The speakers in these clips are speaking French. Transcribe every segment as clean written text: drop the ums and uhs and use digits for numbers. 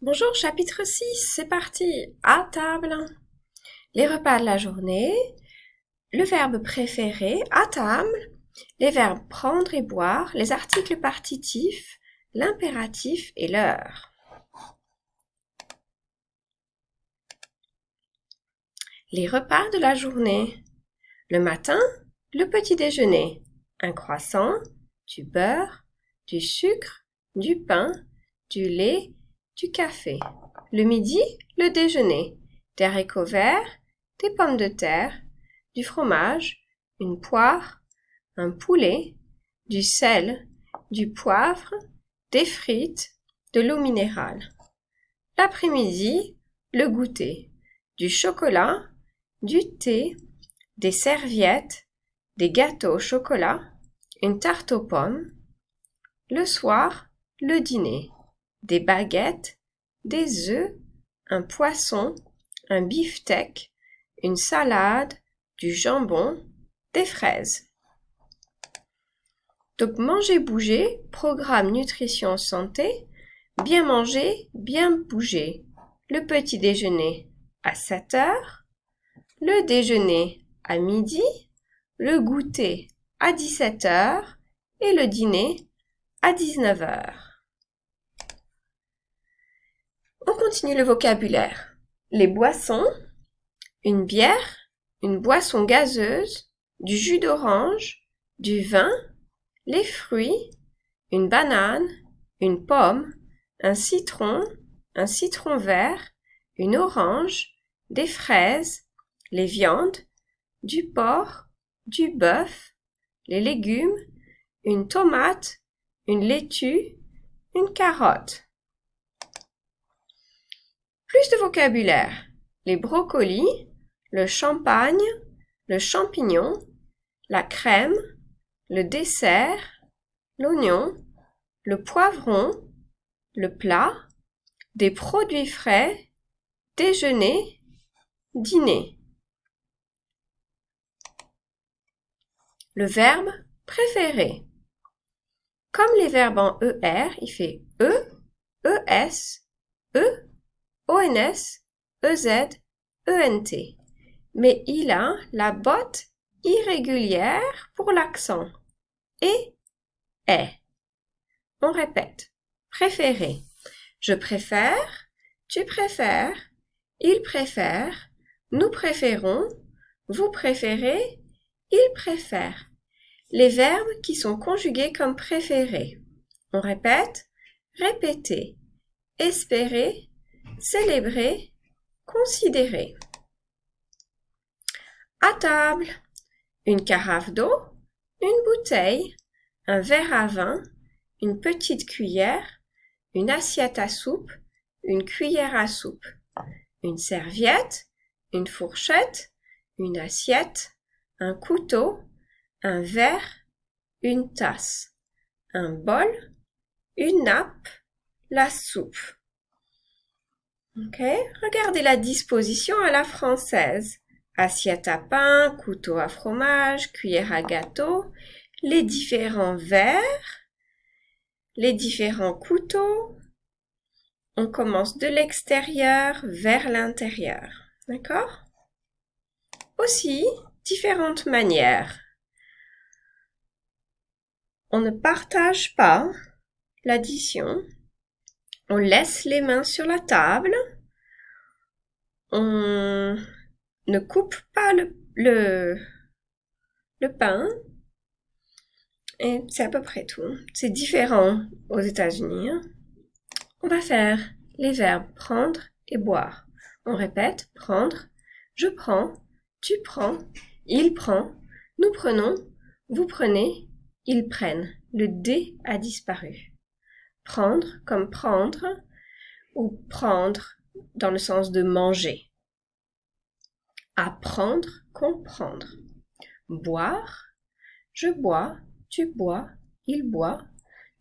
Bonjour, chapitre 6, c'est parti. À table. Les repas de la journée, le verbe préféré, à table, les verbes prendre et boire, les articles partitifs, l'impératif et l'heure. Les repas de la journée. Le matin, le petit déjeuner. Un croissant, du beurre, du sucre, du pain, du lait, du café. Le midi, le déjeuner. Des haricots verts, des pommes de terre, du fromage, une poire, un poulet, du sel, du poivre, des frites, de l'eau minérale. L'après-midi, le goûter. Du chocolat, du thé, des serviettes, des gâteaux au chocolat, une tarte aux pommes. Le soir, le dîner. Des baguettes, des œufs, un poisson, un beefsteak, une salade, du jambon, des fraises. Donc manger, bouger, programme nutrition santé, bien manger, bien bouger. Le petit déjeuner à 7 heures, le déjeuner à midi, le goûter à 17 heures et le dîner à 19 heures. On continue le vocabulaire. Les boissons, une bière, une boisson gazeuse, du jus d'orange, du vin, les fruits, une banane, une pomme, un citron vert, une orange, des fraises, les viandes, du porc, du bœuf, les légumes, une tomate, une laitue, une carotte. Plus de vocabulaire. Les brocolis, le champagne, le champignon, la crème, le dessert, l'oignon, le poivron, le plat, des produits frais, déjeuner, dîner. Le verbe préféré. Comme les verbes en ER, il fait E, ES, E, ONS, EZ, ENT. Mais il a la botte irrégulière pour l'accent. Et est. On répète. Préféré. Je préfère, tu préfères, il préfère, nous préférons, vous préférez, il préfère. Les verbes qui sont conjugués comme préférés. On répète, répéter, espérer, célébrer, considérer. À table, une carafe d'eau, une bouteille, un verre à vin, une petite cuillère, une assiette à soupe, une cuillère à soupe, une serviette, une fourchette, une assiette, un couteau, un verre, une tasse, un bol, une nappe, la soupe. Ok, regardez la disposition à la française. Assiette à pain, couteau à fromage, cuillère à gâteau, les différents verres, les différents couteaux. On commence de l'extérieur vers l'intérieur. D'accord? Aussi, différentes manières. On ne partage pas l'addition. On laisse les mains sur la table. On ne coupe pas le pain. Et c'est à peu près tout. C'est différent aux États-Unis. On va faire les verbes prendre et boire. On répète, prendre, je prends, tu prends, il prend, nous prenons, vous prenez, ils prennent. Le D a disparu. Prendre comme prendre ou prendre dans le sens de manger. Apprendre, comprendre. Boire, je bois, tu bois, il boit,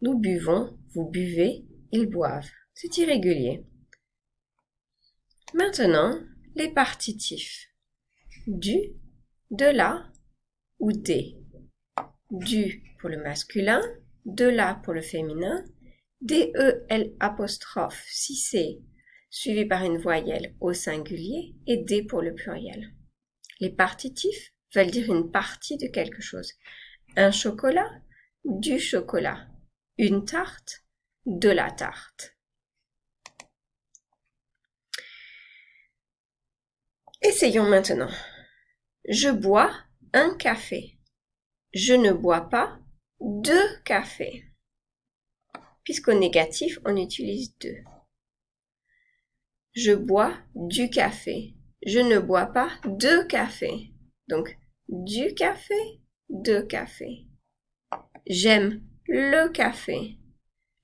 nous buvons, vous buvez, ils boivent. C'est irrégulier. Maintenant, les partitifs. Du, de la ou des. Du pour le masculin, de la pour le féminin, DEL apostrophe si c'est suivi par une voyelle au singulier et D pour le pluriel. Les partitifs veulent dire une partie de quelque chose. Un chocolat, du chocolat. Une tarte, de la tarte. Essayons maintenant. Je bois un café. Je ne bois pas deux cafés. Puisqu'au négatif, on utilise deux. Je bois du café. Je ne bois pas deux cafés. Donc, du café, deux cafés. J'aime le café.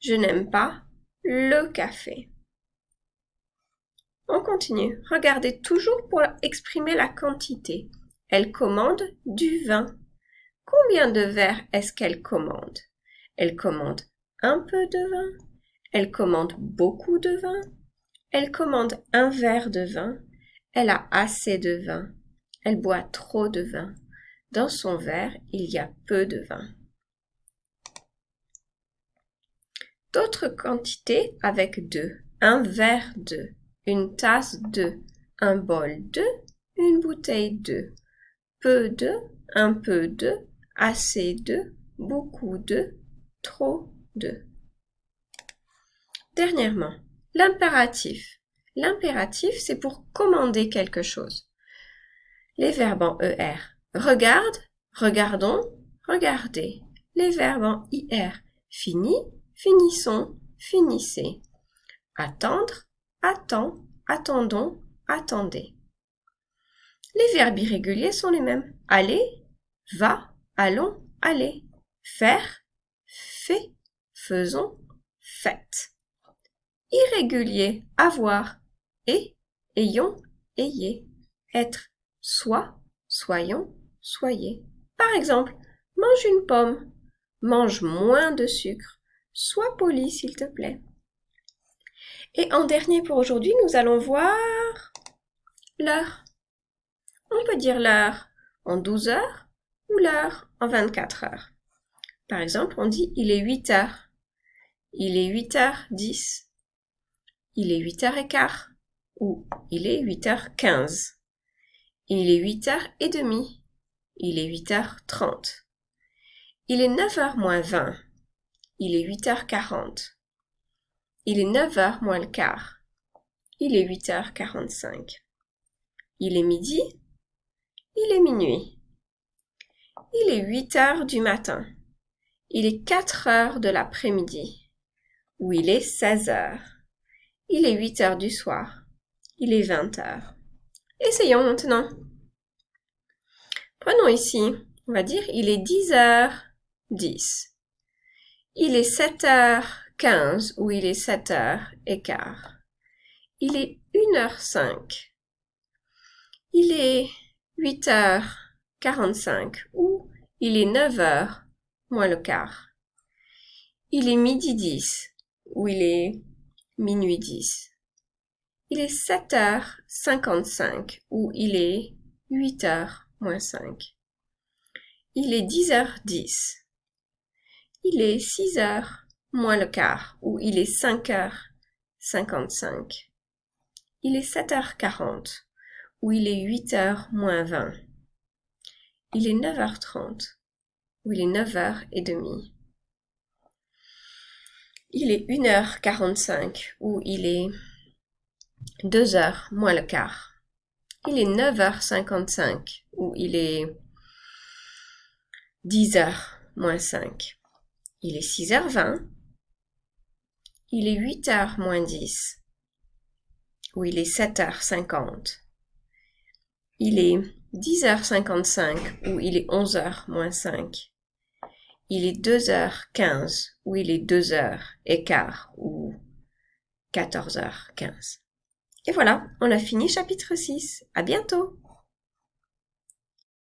Je n'aime pas le café. On continue. Regardez toujours pour exprimer la quantité. Elle commande du vin. Combien de verres est-ce qu'elle commande? Elle commande un peu de vin. Elle commande beaucoup de vin. Elle commande un verre de vin. Elle a assez de vin. Elle boit trop de vin. Dans son verre, il y a peu de vin. D'autres quantités avec deux. Un verre de, une tasse de, un bol de, une bouteille de, peu de, un peu de, assez de, beaucoup de, trop de. Dernièrement, l'impératif. L'impératif, c'est pour commander quelque chose. Les verbes en ER. Regarde, regardons, regardez. Les verbes en IR. Fini, finissons, finissez. Attendre, attends, attendons, attendez. Les verbes irréguliers sont les mêmes. Aller, va, allons, allez. Faire, fait, faisons, faites. Irrégulier, avoir, et, ayons, ayez. Être, soit, soyons, soyez. Par exemple, mange une pomme. Mange moins de sucre. Sois poli, s'il te plaît. Et en dernier pour aujourd'hui, nous allons voir l'heure. On peut dire l'heure en 12 heures ou l'heure en 24 heures. Par exemple, on dit il est 8 heures. Il est 8h10. Il est 8h15. Ou il est 8h15. Il est 8h30. Il est 8h30. Il est 9h moins 20. Il est 8h40. Il est 9h moins le quart. Il est 8h45. Il est midi. Il est minuit. Il est 8h du matin. Il est 4h de l'après-midi. Ou il est 16h. Il est 8h du soir. Il est 20h. Essayons maintenant. Prenons ici, on va dire, il est 10h10. Il est 7h15 ou il est 7h15. Il est 1h05. Il est 8h45 ou il est 9h moins le quart. Il est midi 10 ou il est minuit 10. Il est 7h55 ou il est 8h moins 5. Il est 10h10. Il est 6h moins le quart ou il est 5h55. Il est 7h40 ou il est 8h moins 20. Il est 9h30 ou il est 9h30. Il est 1h45 ou il est 2h moins le quart. Il est 9h55 ou il est 10h moins 5. Il est 6h20. Il est 8h moins 10 ou il est 7h50. Il est 10h55 ou il est 11h moins 5. Il est 2h15 ou il est 2h15 ou 14h15. Et voilà, on a fini chapitre 6. À bientôt!